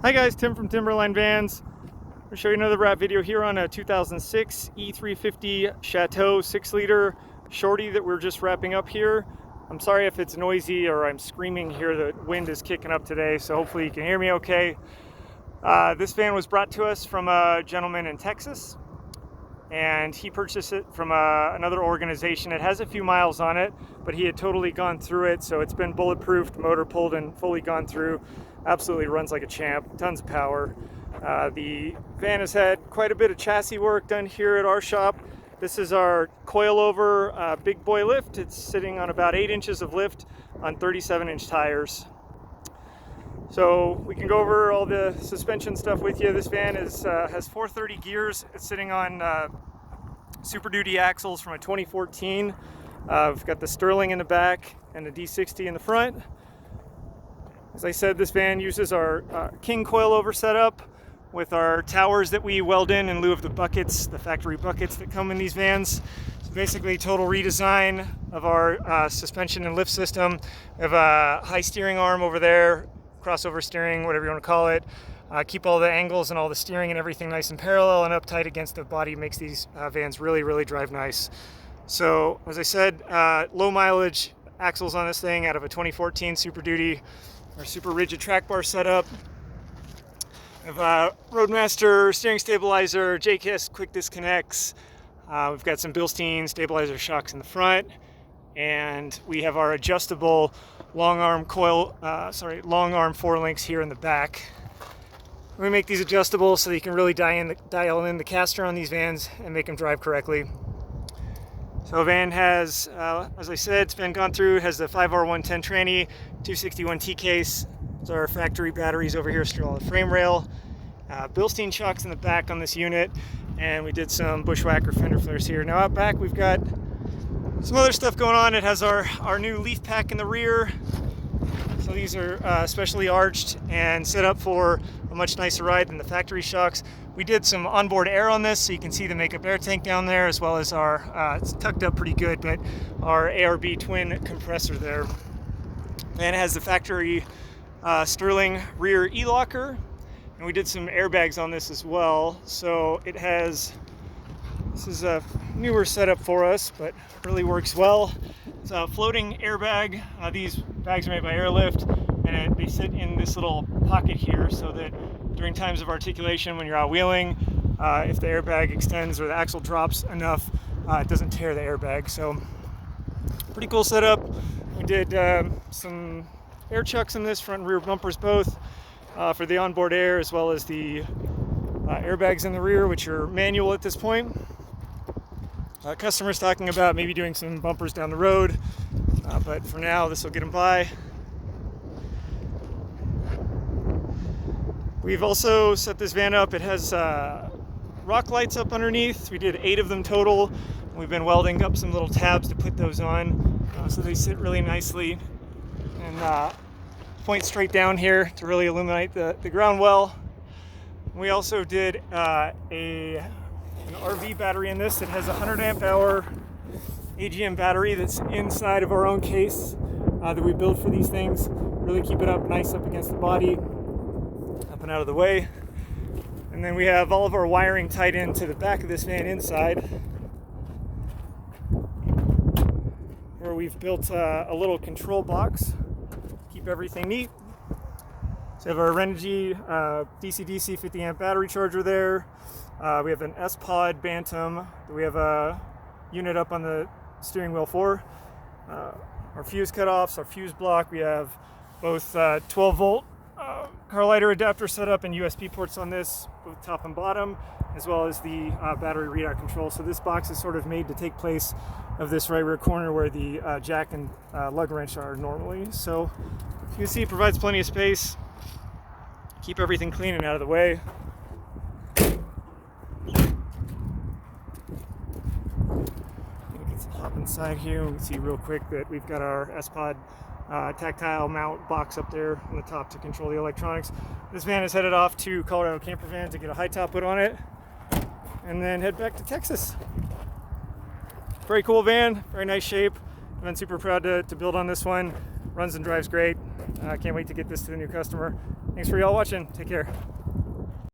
Hi guys, Tim from Timberline Vans. I'm going to show you another wrap video here on a 2006 E350 Chateau 6-liter shorty that we're just wrapping up here. I'm sorry if it's noisy or I'm screaming here. The wind is kicking up today, so hopefully you can hear me okay. This van was brought to us from a gentleman in Texas, and he purchased it from another organization. It has a few miles on it, but he had totally gone through it, so it's been bulletproofed, motor pulled and fully gone through. Absolutely runs like a champ, tons of power. The van has had quite a bit of chassis work done here at our shop. This is our Coilover big boy lift. It's sitting on about 8 inches of lift on 37-inch tires. So we can go over all the suspension stuff with you. This van has 430 gears. It's sitting on Super Duty axles from a 2014. We've got the Sterling in the back and the D60 in the front. As I said, this van uses our King coilover setup with our towers that we weld in lieu of the buckets, the factory buckets that come in these vans. It's basically a total redesign of our suspension and lift system. We have a high steering arm over there, crossover steering, whatever you want to call it. Keep all the angles and all the steering and everything nice and parallel and uptight against the body. Makes these vans really drive nice. So as I said, low mileage axles on this thing out of a 2014 Super Duty. Our super rigid track bar setup. We have Roadmaster steering stabilizer, J-Kiss quick disconnects. We've got some Bilstein stabilizer shocks in the front, and we have our adjustable long arm four links here in the back. We make these adjustable so that you can really dial in the caster on these vans and make them drive correctly. So the van has, as I said, it's been gone through. It has the 5R110 tranny, 261 T-case. Those are our factory batteries over here, still on the frame rail. Bilstein shocks in the back on this unit, and we did some bushwhacker fender flares here. Now out back we've got some other stuff going on. It has our new leaf pack in the rear. So these are specially arched and set up for a much nicer ride than the factory shocks. We did some onboard air on this, so you can see the makeup air tank down there, as well as our, it's tucked up pretty good, but our ARB twin compressor there. And it has the factory Sterling rear E-locker, and we did some airbags on this as well. So it has, this is a newer setup for us, but really works well. It's a floating airbag. These bags are made by Airlift, and they sit in this little pocket here so that during times of articulation when you're out wheeling, if the airbag extends or the axle drops enough, it doesn't tear the airbag. So pretty cool setup. We did some air chucks in this, front and rear bumpers both, for the onboard air, as well as the airbags in the rear, which are manual at this point. Customers talking about maybe doing some bumpers down the road, but for now this will get them by. We've also set this van up. It has rock lights up underneath. We did 8 of them total. We've been welding up some little tabs to put those on, so they sit really nicely and point straight down here to really illuminate the ground well. We also did an RV battery in this. It has a 100 amp hour AGM battery that's inside of our own case that we build for these things. Really keep it up nice up against the body, up and out of the way. And then we have all of our wiring tied into the back of this van inside, where we've built a little control box, keep everything neat. So we have our Renogy DC-DC 50 amp battery charger there. We have an S-Pod Bantam that we have a unit up on the steering wheel for. Our fuse cutoffs, our fuse block. We have both 12 volt car lighter adapter set up and USB ports on this, both top and bottom, as well as the battery readout control. So this box is sort of made to take place of this right rear corner where the jack and lug wrench are normally. So you can see it provides plenty of space. Keep everything clean and out of the way. Hop inside here. We can see real quick that we've got our S-Pod tactile mount box up there on the top to control the electronics. This van is headed off to Colorado Camper Vans to get a high top put on it, and then head back to Texas. Very cool van, very nice shape. I've been super proud to build on this one. Runs and drives great. I can't wait to get this to the new customer. Thanks for y'all watching. Take care.